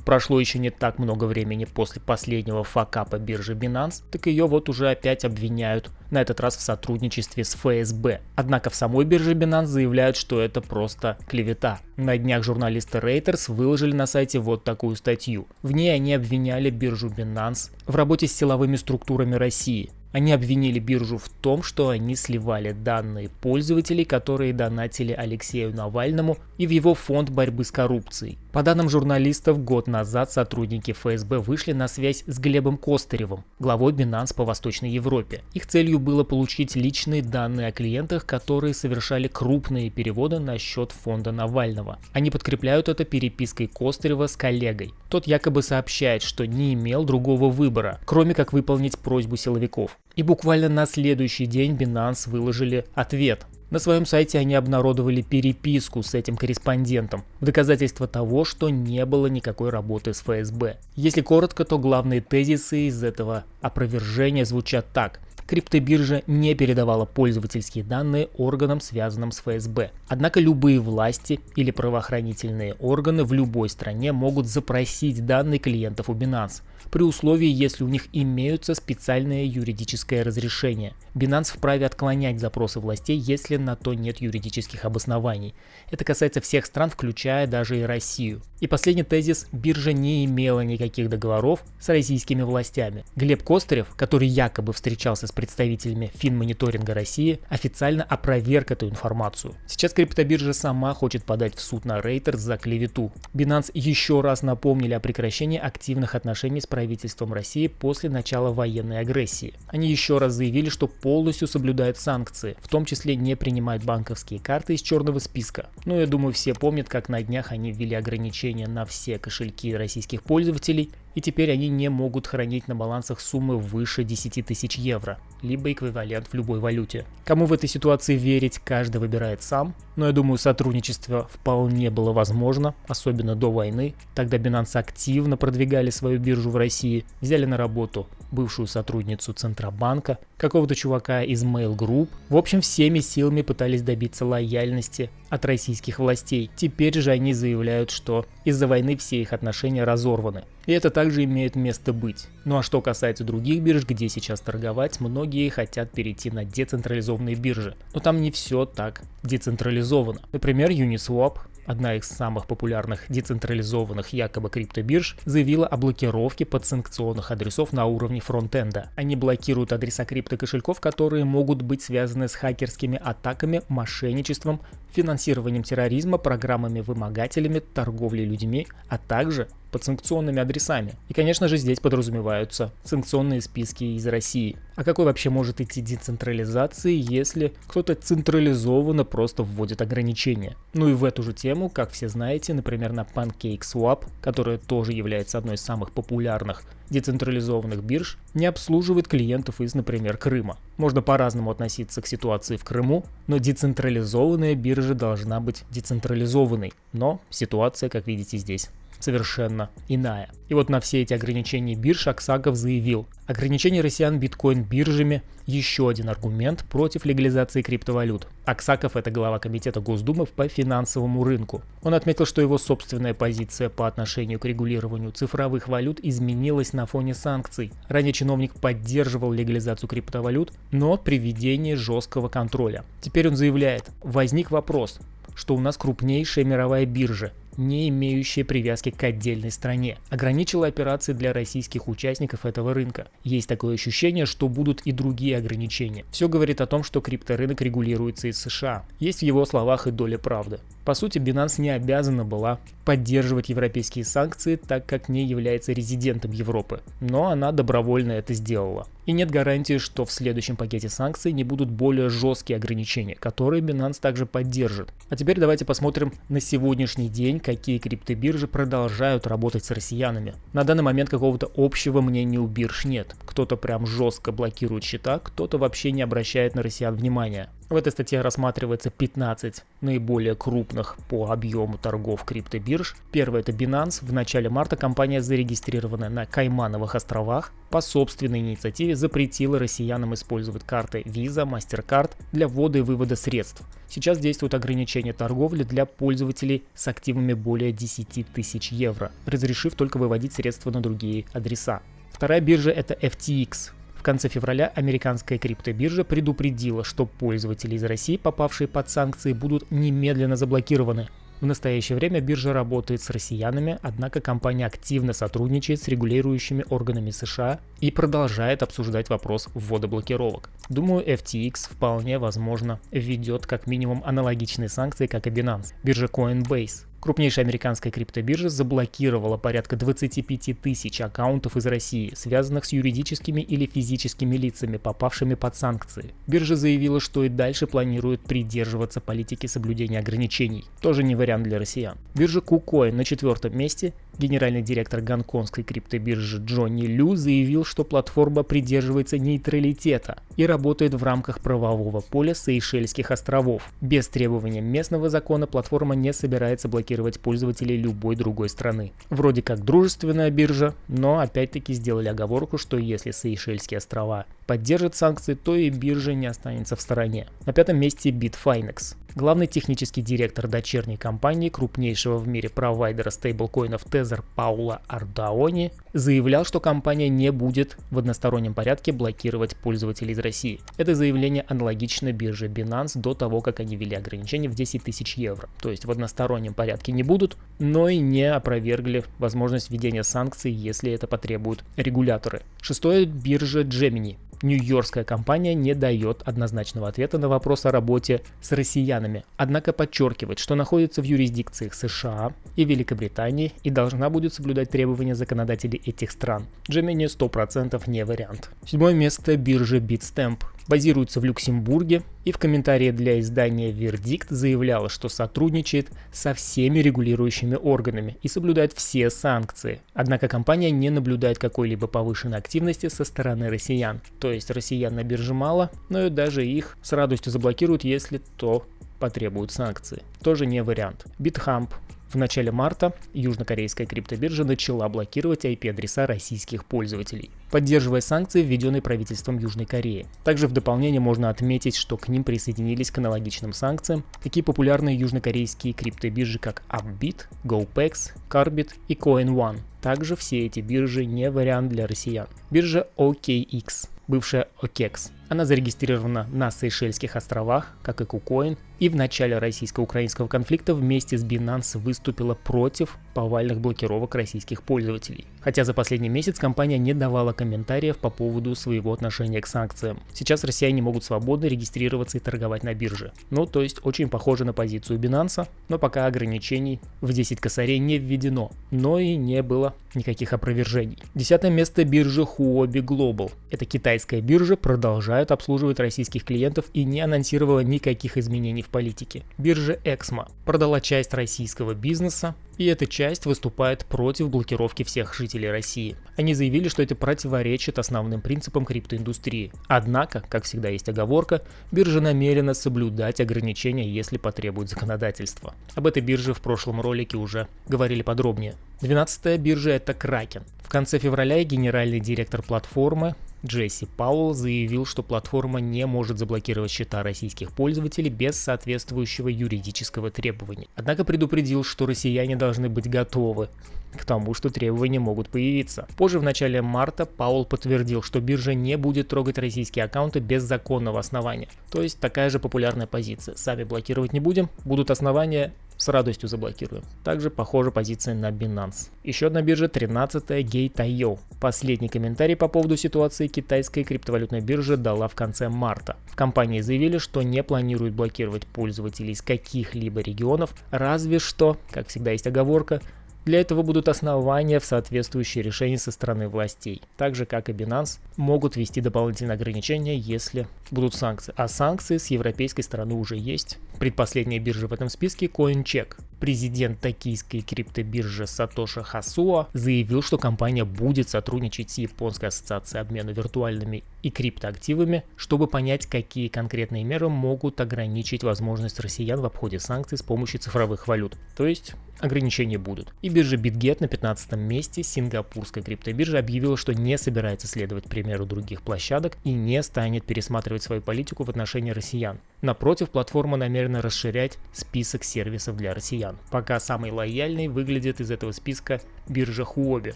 прошло еще не так много времени после последнего факапа биржи Binance, так ее вот уже опять обвиняют, на этот раз в сотрудничестве с ФСБ. Однако в самой бирже Binance заявляют, что это просто клевета. На днях журналисты Reuters выложили на сайте вот такую статью. В ней они обвиняли биржу Binance в работе с силовыми структурами России. Они обвинили биржу в том, что они сливали данные пользователей, которые донатили Алексею Навальному и в его фонд борьбы с коррупцией. По данным журналистов, год назад сотрудники ФСБ вышли на связь с Глебом Костыревым, главой Binance по Восточной Европе. Их целью было получить личные данные о клиентах, которые совершали крупные переводы на счет фонда Навального. Они подкрепляют это перепиской Костырева с коллегой. Тот якобы сообщает, что не имел другого выбора, кроме как выполнить просьбу силовиков. И буквально на следующий день Binance выложили ответ. На своем сайте они обнародовали переписку с этим корреспондентом в доказательство того, что не было никакой работы с ФСБ. Если коротко, то главные тезисы из этого опровержения звучат так. Криптобиржа не передавала пользовательские данные органам, связанным с ФСБ. Однако любые власти или правоохранительные органы в любой стране могут запросить данные клиентов у Binance, при условии, если у них имеются специальное юридическое разрешение. Binance вправе отклонять запросы властей, если на то нет юридических обоснований. Это касается всех стран, включая даже и Россию. И последний тезис: биржа не имела никаких договоров с российскими властями. Глеб Костырев, который якобы встречался с представителями финмониторинга России, официально опроверг эту информацию. Сейчас криптобиржа сама хочет подать в суд на Reuters за клевету. Binance еще раз напомнили о прекращении активных отношений с правительством России после начала военной агрессии. Они еще раз заявили, что полностью соблюдают санкции, в том числе не принимают банковские карты из черного списка. Ну, я думаю, все помнят, как на днях они ввели ограничения на все кошельки российских пользователей, и теперь они не могут хранить на балансах суммы выше 10 тысяч евро, либо эквивалент в любой валюте. Кому в этой ситуации верить, каждый выбирает сам, но я думаю, сотрудничество вполне было возможно, особенно до войны. Тогда Binance активно продвигали свою биржу в России, взяли на работу бывшую сотрудницу Центробанка, какого-то чувака из Mail Group. В общем, всеми силами пытались добиться лояльности от российских властей. Теперь же они заявляют, что из-за войны все их отношения разорваны. И это также имеет место быть. Ну а что касается других бирж, где сейчас торговать, многие хотят перейти на децентрализованные биржи. Но там не все так децентрализовано. Например, Uniswap, одна из самых популярных децентрализованных якобы криптобирж, заявила о блокировке подсанкционных адресов на уровне фронтенда. Они блокируют адреса криптокошельков, которые могут быть связаны с хакерскими атаками, мошенничеством, финансированием терроризма, программами-вымогателями, торговлей людьми, а также подсанкционными адресами. И, конечно же, здесь подразумеваются санкционные списки из России. А какой вообще может идти децентрализации, если кто-то централизованно просто вводит ограничения? Ну и в эту же тему, как все знаете, например, на PancakeSwap, которая тоже является одной из самых популярных децентрализованных бирж, не обслуживает клиентов из, например, Крыма. Можно по-разному относиться к ситуации в Крыму, но децентрализованная биржа должна быть децентрализованной. Но ситуация, как видите здесь, совершенно иная. И вот на все эти ограничения бирж Аксаков заявил: ограничение россиян биткоин-биржами – еще один аргумент против легализации криптовалют. Аксаков – это глава комитета Госдумы по финансовому рынку. Он отметил, что его собственная позиция по отношению к регулированию цифровых валют изменилась на фоне санкций. Ранее чиновник поддерживал легализацию криптовалют, но при введении жесткого контроля. Теперь он заявляет: возник вопрос, что у нас крупнейшая мировая биржа, не имеющая привязки к отдельной стране, ограничила операции для российских участников этого рынка. Есть такое ощущение, что будут и другие ограничения. Все говорит о том, что крипторынок регулируется из США. Есть в его словах и доля правды. По сути, Binance не обязана была поддерживать европейские санкции, так как не является резидентом Европы. Но она добровольно это сделала. И нет гарантии, что в следующем пакете санкций не будут более жесткие ограничения, которые Binance также поддержит. А теперь давайте посмотрим на сегодняшний день, какие криптобиржи продолжают работать с россиянами. На данный момент какого-то общего мнения у бирж нет. Кто-то прям жестко блокирует счета, кто-то вообще не обращает на россиян внимания. В этой статье рассматривается 15 наиболее крупных по объему торгов криптобирж. Первый — это Binance. В начале марта компания, зарегистрированная на Каймановых островах, по собственной инициативе запретила россиянам использовать карты Visa, MasterCard для ввода и вывода средств. Сейчас действуют ограничения торговли для пользователей с активами более 10 тысяч евро, разрешив только выводить средства на другие адреса. Вторая биржа — это FTX. В конце февраля американская криптобиржа предупредила, что пользователи из России, попавшие под санкции, будут немедленно заблокированы. В настоящее время биржа работает с россиянами, однако компания активно сотрудничает с регулирующими органами США и продолжает обсуждать вопрос ввода блокировок. Думаю, FTX вполне возможно введет как минимум аналогичные санкции, как и Binance. Биржа Coinbase. Крупнейшая американская криптобиржа заблокировала порядка 25 тысяч аккаунтов из России, связанных с юридическими или физическими лицами, попавшими под санкции. Биржа заявила, что и дальше планирует придерживаться политики соблюдения ограничений. Тоже не вариант для россиян. Биржа KuCoin на 4-м месте. Генеральный директор гонконгской криптобиржи Джонни Лю заявил, что платформа придерживается нейтралитета и работает в рамках правового поля Сейшельских островов. Без требования местного закона платформа не собирается блокировать пользователей любой другой страны. Вроде как дружественная биржа, но опять-таки сделали оговорку, что если Сейшельские острова поддержат санкции, то и биржа не останется в стороне. На 5-м месте Bitfinex. Главный технический директор дочерней компании крупнейшего в мире провайдера стейблкоинов Tether Паула Ардаони заявлял, что компания не будет в одностороннем порядке блокировать пользователей из России. Это заявление аналогично бирже Binance до того, как они ввели ограничения в 10 тысяч евро. То есть в одностороннем порядке не будут, но и не опровергли возможность введения санкций, если это потребуют регуляторы. 6-я биржа Gemini. Нью-Йоркская компания не дает однозначного ответа на вопрос о работе с россиянами, однако подчеркивает, что находится в юрисдикциях США и Великобритании и должна будет соблюдать требования законодателей этих стран. Gemini 100% не вариант. 7-е место биржа Bitstamp. Базируется в Люксембурге и в комментарии для издания «Вердикт» заявляла, что сотрудничает со всеми регулирующими органами и соблюдает все санкции. Однако компания не наблюдает какой-либо повышенной активности со стороны россиян. То есть россиян на бирже мало, но и даже их с радостью заблокируют, если то потребуют санкции. Тоже не вариант. BitHump. В начале марта южнокорейская криптобиржа начала блокировать IP-адреса российских пользователей, поддерживая санкции, введенные правительством Южной Кореи. Также в дополнение можно отметить, что к ним присоединились к аналогичным санкциям такие популярные южнокорейские криптобиржи, как Upbit, GoPex, Carbit и CoinOne. Также все эти биржи не вариант для россиян. Биржа OKX, бывшая OKEX. Она зарегистрирована на Сейшельских островах, как и KuCoin, и в начале российско-украинского конфликта вместе с Binance выступила против повальных блокировок российских пользователей. Хотя за последний месяц компания не давала комментариев по поводу своего отношения к санкциям. Сейчас россияне могут свободно регистрироваться и торговать на бирже. Ну, то есть очень похоже на позицию Binance, но пока ограничений в 10 косарей не введено, но и не было никаких опровержений. 10-е место биржа Huobi Global. Эта китайская биржа продолжает обслуживать российских клиентов и не анонсировала никаких изменений в политике. Биржа Exmo продала часть российского бизнеса, и эта часть выступает против блокировки всех жителей России. Они заявили, что это противоречит основным принципам криптоиндустрии. Однако, как всегда есть оговорка, биржа намерена соблюдать ограничения, если потребует законодательство. Об этой бирже в прошлом ролике уже говорили подробнее. 12-я биржа — это Kraken. В конце февраля генеральный директор платформы Джесси Пауэлл заявил, что платформа не может заблокировать счета российских пользователей без соответствующего юридического требования. Однако предупредил, что россияне должны быть готовы к тому, что требования могут появиться. Позже, в начале марта, Пауэлл подтвердил, что биржа не будет трогать российские аккаунты без законного основания. То есть такая же популярная позиция. Сами блокировать не будем, будут основания, с радостью заблокируем. Также похожа позиция на Binance. Еще одна биржа, 13-я, Gate.io. Последний комментарий по поводу ситуации китайская криптовалютная биржа дала в конце марта. В компании заявили, что не планируют блокировать пользователей из каких-либо регионов, разве что, как всегда есть оговорка, для этого будут основания в соответствующие решения со стороны властей. Так же, как и Binance, могут ввести дополнительные ограничения, если будут санкции. А санкции с европейской стороны уже есть. Предпоследняя биржа в этом списке — CoinCheck. Президент токийской криптобиржи Сатоши Хасуо заявил, что компания будет сотрудничать с Японской ассоциацией обмена виртуальными и криптоактивами, чтобы понять, какие конкретные меры могут ограничить возможность россиян в обходе санкций с помощью цифровых валют. То есть ограничения будут. И биржа BitGet на 15-м месте, сингапурская криптобиржа, объявила, что не собирается следовать примеру других площадок и не станет пересматривать свою политику в отношении россиян. Напротив, платформа намерена расширять список сервисов для россиян. Пока самой лояльной выглядит из этого списка биржа Huobi.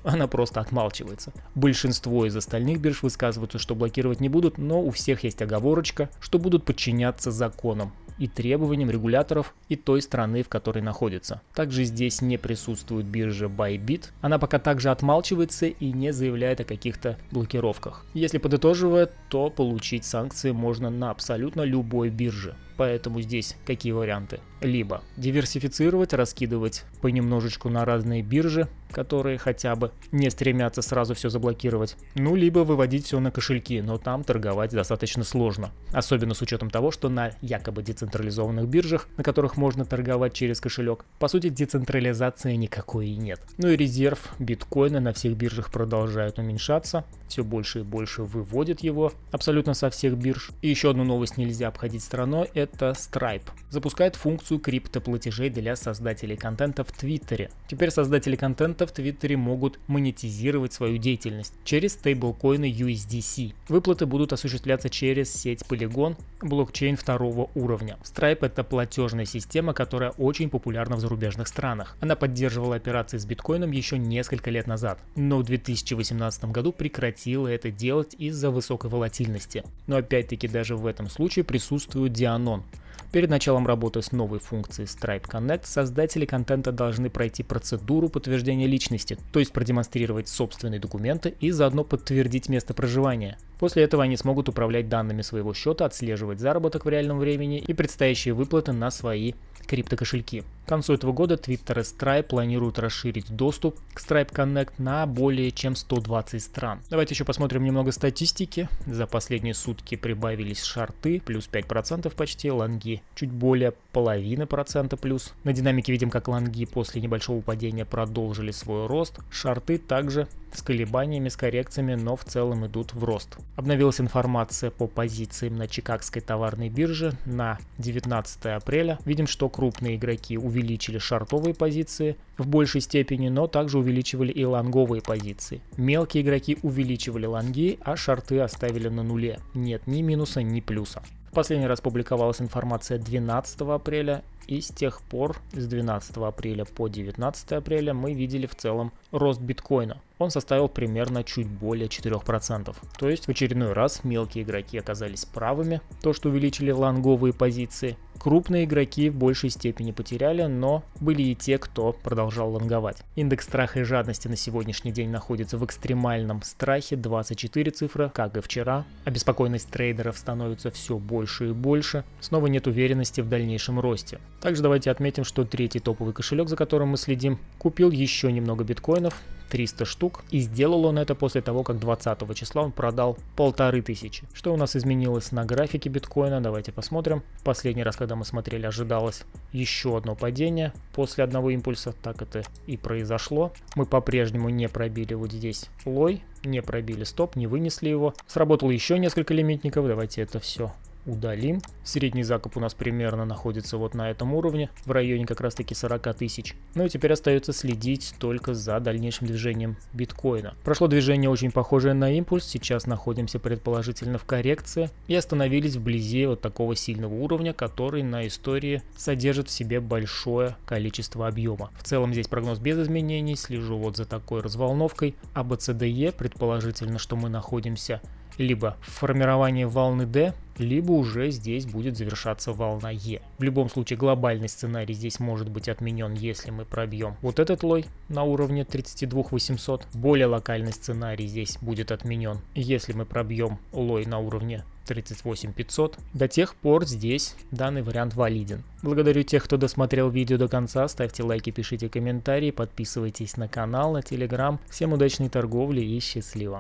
Она просто отмалчивается. Большинство из остальных бирж высказываются, что блокировать не будут, но у всех есть оговорочка, что будут подчиняться законам и требованиям регуляторов и той страны, в которой находится. Также здесь не присутствует биржа Bybit. Она пока также отмалчивается и не заявляет о каких-то блокировках. Если подытоживая, то получить санкции можно на абсолютно любой бирже. Поэтому здесь какие варианты? Либо диверсифицировать, раскидывать понемножечку на разные биржи, которые хотя бы не стремятся сразу все заблокировать. Ну, либо выводить все на кошельки, но там торговать достаточно сложно. Особенно с учетом того, что на якобы децентрализованных биржах, на которых можно торговать через кошелек, по сути децентрализации никакой и нет. Ну и резерв биткоина на всех биржах продолжает уменьшаться. Все больше и больше выводит его абсолютно со всех бирж. И еще одну новость нельзя обходить стороной. Это Stripe. Запускает функцию криптоплатежей для создателей контента в Твиттере. Теперь создатели контента в Твиттере могут монетизировать свою деятельность через стейблкоины USDC. Выплаты будут осуществляться через сеть Polygon, блокчейн второго уровня. Stripe — это платежная система, которая очень популярна в зарубежных странах. Она поддерживала операции с биткоином еще несколько лет назад, но в 2018 году прекратила это делать из-за высокой волатильности. Но опять-таки даже в этом случае присутствует Dianon. Перед началом работы с новой функцией Stripe Connect создатели контента должны пройти процедуру подтверждения личности, то есть продемонстрировать собственные документы и заодно подтвердить место проживания. После этого они смогут управлять данными своего счета, отслеживать заработок в реальном времени и предстоящие выплаты на свои криптокошельки. К концу этого года Twitter и Stripe планируют расширить доступ к Stripe Connect на более чем 120 стран. Давайте еще посмотрим немного статистики. За последние сутки прибавились шорты, плюс 5% почти, лонги чуть более 0,5% плюс. На динамике видим, как лонги после небольшого падения продолжили свой рост. Шорты также с колебаниями, с коррекциями, но в целом идут в рост. Обновилась информация по позициям на Чикагской товарной бирже на 19 апреля. Видим, что крупные игроки увеличили шортовые позиции в большей степени, но также увеличивали и лонговые позиции. Мелкие игроки увеличивали лонги, а шорты оставили на нуле. Нет ни минуса, ни плюса. В последний раз публиковалась информация 12 апреля, и с тех пор, с 12 апреля по 19 апреля, мы видели в целом рост биткоина. Он составил примерно чуть более 4%. То есть в очередной раз мелкие игроки оказались правыми, то что увеличили лонговые позиции. Крупные игроки в большей степени потеряли, но были и те, кто продолжал лонговать. Индекс страха и жадности на сегодняшний день находится в экстремальном страхе, 24 цифры, как и вчера. Обеспокоенность трейдеров становится все больше и больше. Снова нет уверенности в дальнейшем росте. Также давайте отметим, что третий топовый кошелек, за которым мы следим, купил еще немного биткоинов, 300 штук, и сделал он это после того, как 20 числа он продал 1500. Что у нас изменилось на графике биткоина? Давайте посмотрим. В последний раз, когда мы смотрели, ожидалось еще одно падение после одного импульса. Так это и произошло. Мы по-прежнему не пробили вот здесь лой, не пробили стоп, не вынесли его. Сработало еще несколько лимитников. Давайте это все удалим. Средний закуп у нас примерно находится вот на этом уровне, в районе как раз таки 40 тысяч. Ну и теперь остается следить только за дальнейшим движением биткоина. Прошло движение очень похожее на импульс, сейчас находимся предположительно в коррекции и остановились вблизи вот такого сильного уровня, который на истории содержит в себе большое количество объема. В целом здесь прогноз без изменений, слежу вот за такой разволновкой. ABCDE, предположительно, что мы находимся либо в формировании волны D, либо уже здесь будет завершаться волна E. В любом случае глобальный сценарий здесь может быть отменен, если мы пробьем вот этот лой на уровне 32 800. Более локальный сценарий здесь будет отменен, если мы пробьем лой на уровне 38 500. До тех пор здесь данный вариант валиден. Благодарю тех, кто досмотрел видео до конца. Ставьте лайки, пишите комментарии, подписывайтесь на канал, на телеграм. Всем удачной торговли и счастливо!